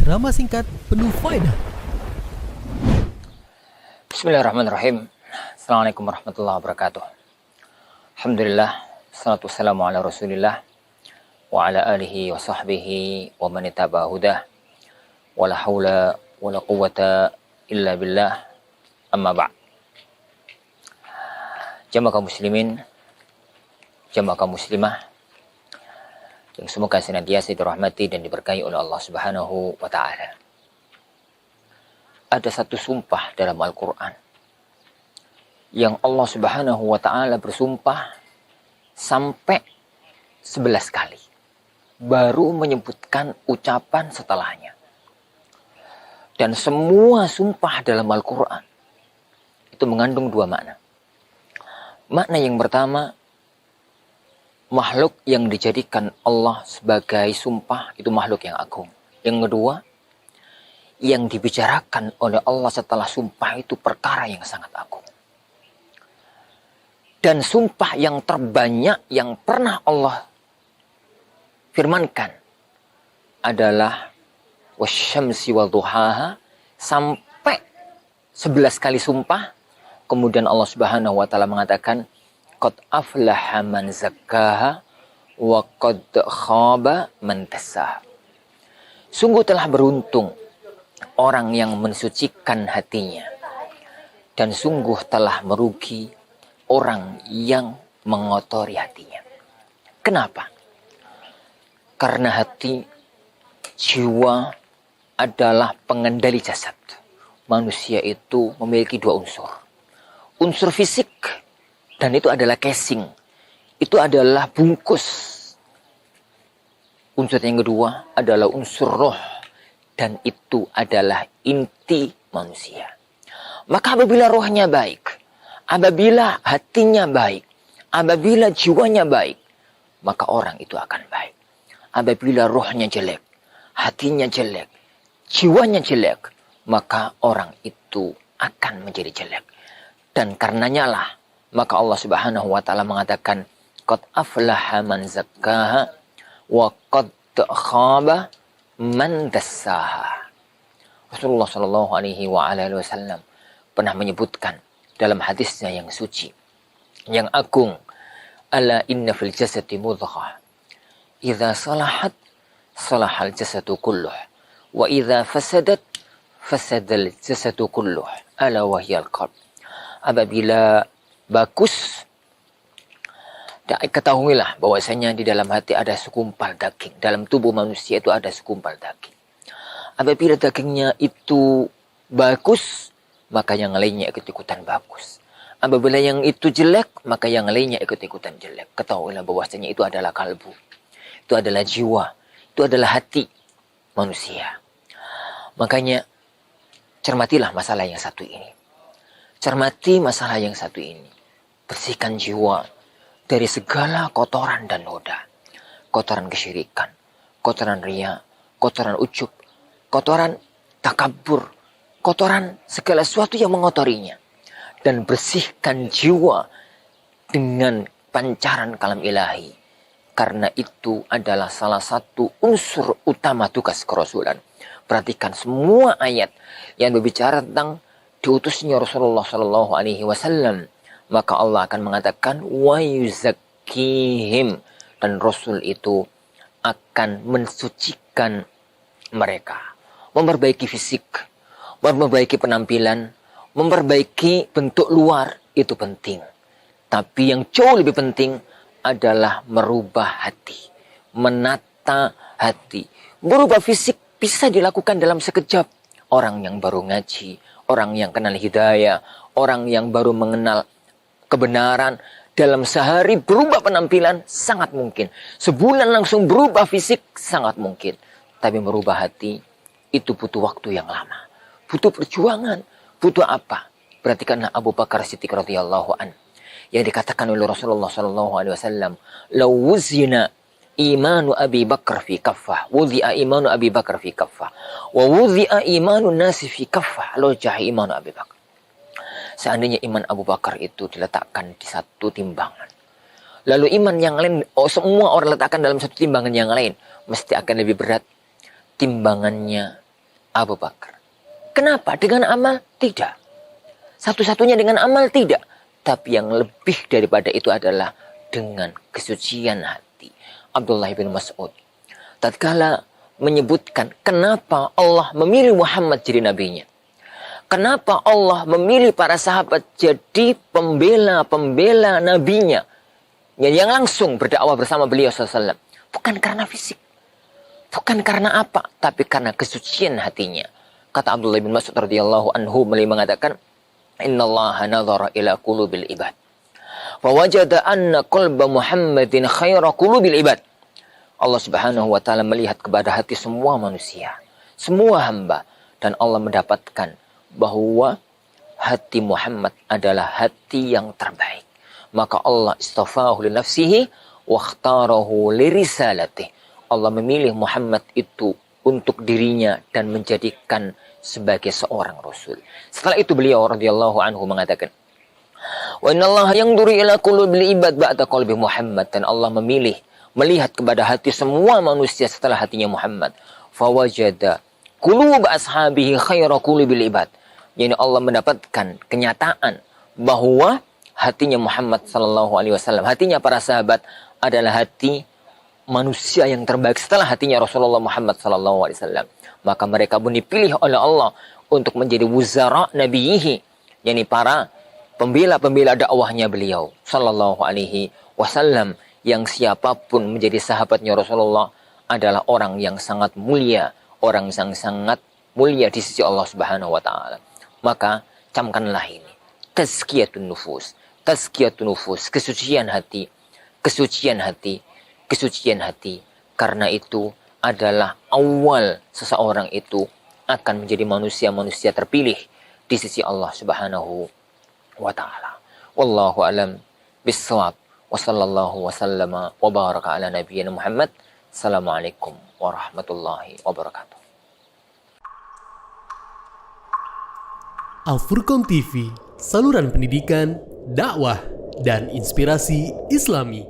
drama singkat penuh faedah. Bismillahirrahmanirrahim. Assalamualaikum warahmatullahi wabarakatuh. Alhamdulillah, salatu wassalamu ala rasulillah wa ala alihi wa sahbihi wa man ittaba hudah wa la hawla wa la quwwata illa billah, amma ba'd. Jamaah kaum muslimin, jamaah kaum muslimah yang semoga senantiasa dirahmati dan diberkahi oleh Allah Subhanahu wa taala. Ada satu sumpah dalam Al-Quran yang Allah Subhanahu wa ta'ala bersumpah sampai 11 kali, baru menyebutkan ucapan setelahnya. Dan semua sumpah dalam Al-Quran itu mengandung dua makna. Makna yang pertama, makhluk yang dijadikan Allah sebagai sumpah itu makhluk yang agung. Yang kedua, yang dibicarakan oleh Allah setelah sumpah itu perkara yang sangat agung. Dan sumpah yang terbanyak yang pernah Allah firmankan adalah wasyamsi wadduhaha, sampai 11 kali sumpah. Kemudian Allah Subhanahu wa taala mengatakan qad aflaha man zakkaha wa qad khaba man dassaha. Sungguh telah beruntung orang yang mensucikan hatinya, dan sungguh telah merugi orang yang mengotori hatinya. Kenapa? Karena hati, jiwa adalah pengendali jasad. Manusia itu memiliki dua unsur. Unsur fisik, dan itu adalah casing. Itu adalah bungkus. Unsur yang kedua adalah unsur roh. Dan itu adalah inti manusia. Maka apabila rohnya baik, apabila hatinya baik, apabila jiwanya baik, maka orang itu akan baik. Apabila rohnya jelek, hatinya jelek, jiwanya jelek, maka orang itu akan menjadi jelek. Dan karenanya lah, maka Allah Subhanahu wa taala mengatakan qad aflaha man zakkaha wa qad khaba man dassaha. Rasulullah sallallahu alaihi wa alihi wasallam pernah menyebutkan dalam hadisnya yang suci, yang agung, ala inna fil jasadi mudghah idza salahat salahal jasadu kulluh wa idza fasadat fasadal jasadu kulluh ala wahyal qalb. Apabila bagus, ketahuilah bahwasanya di dalam hati ada segumpal daging. Dalam tubuh manusia itu ada segumpal daging. Apabila dagingnya itu bagus, maka yang lainnya ikut-ikutan bagus. Apabila yang itu jelek, maka yang lainnya ikut-ikutan jelek. Ketahuilah bahwasanya itu adalah kalbu. Itu adalah jiwa. Itu adalah hati manusia. Makanya cermatilah masalah yang satu ini. Cermati masalah yang satu ini. Bersihkan jiwa dari segala kotoran dan noda. Kotoran kesyirikan, kotoran riya, kotoran ujub, kotoran takabur, kotoran segala sesuatu yang mengotorinya. Dan bersihkan jiwa dengan pancaran kalam ilahi. Karena itu adalah salah satu unsur utama tugas kerasulan. Perhatikan semua ayat yang berbicara tentang diutusnya Rasulullah Sallallahu Alaihi Wasallam. Maka Allah akan mengatakan wa yuzakkihim, dan Rasul itu akan mensucikan mereka, memperbaiki fisik, memperbaiki penampilan, memperbaiki bentuk luar, itu penting. Tapi yang jauh lebih penting adalah merubah hati, menata hati. Berubah fisik bisa dilakukan dalam sekejap. Orang yang baru ngaji, orang yang kenal hidayah, orang yang baru mengenal kebenaran, dalam sehari berubah penampilan sangat mungkin. Sebulan langsung berubah fisik sangat mungkin. Tapi merubah hati itu butuh waktu yang lama. Butuh perjuangan. Butuh apa? Perhatikanlah Abu Bakar Siddiq radhiyallahu an, yang dikatakan oleh Rasulullah sallallahu alaihi wasallam, "Law wuzina imanu Abi Bakar fi kaffah, wudhi'a imanu Abi Bakar fi kaffah, wa wudhi'a imanu nasi fi kaffah, law jahi imanu Abi Bakar." Seandainya iman Abu Bakar itu diletakkan di satu timbangan, lalu iman yang lain, semua orang letakkan dalam satu timbangan yang lain, mesti akan lebih berat timbangannya Abu Bakar. Kenapa? Dengan amal? Tidak. Satu-satunya dengan amal? Tidak. Tapi yang lebih daripada itu adalah dengan kesucian hati. Abdullah bin Mas'ud tatkala menyebutkan kenapa Allah memilih Muhammad jadi nabinya. Kenapa Allah memilih para sahabat jadi pembela-pembela nabinya. Yang langsung berdakwah bersama beliau SAW. Bukan karena fisik. Bukan karena apa. Tapi karena kesucian hatinya. Kata Abdullah bin Mas'ud radhiyallahu anhu mengatakan, Innallaha nadhara ila qulubil ibad. Fawajada anna qalba Muhammadin khaira qulubil ibad. Allah subhanahu wa ta'ala melihat kepada hati semua manusia. Semua hamba. Dan Allah mendapatkan bahwa hati Muhammad adalah hati yang terbaik. Maka Allah istafahu li nafsihi wa ikhtarahu li risalatih. Allah memilih Muhammad itu untuk dirinya dan menjadikan sebagai seorang rasul. Setelah itu beliau radhiyallahu anhu mengatakan, wa innallaha yanzuru ila qulubil ibad ba'da qalbi Muhammad. Dan Allah memilih melihat kepada hati semua manusia setelah hatinya Muhammad. Fawajada qulub ashabihi khaira qulubil ibad. Yani Allah mendapatkan kenyataan bahwa hatinya Muhammad sallallahu alaihi wasallam, hatinya para sahabat adalah hati manusia yang terbaik setelah hatinya Rasulullah Muhammad sallallahu alaihi wasallam. Maka mereka pun dipilih oleh Allah untuk menjadi wuzara nabiyihi, yakni para pembela-pembela dakwahnya beliau sallallahu alaihi wasallam, yang siapapun menjadi sahabatnya Rasulullah adalah orang yang sangat mulia, orang yang sangat mulia di sisi Allah Subhanahu wa taala. Maka camkanlah ini, tazkiyatun nufus. Tazkiyatun nufus, kesucian hati, kesucian hati, kesucian hati. Karena itu adalah awal seseorang itu akan menjadi manusia-manusia terpilih di sisi Allah Subhanahu wa ta'ala. Wallahu alam bissawab. Wa sallallahu wa sallama wa baraka ala nabiyyina Muhammad. Assalamualaikum warahmatullahi wabarakatuh. Al-Furqan TV, saluran pendidikan, dakwah, dan inspirasi Islami.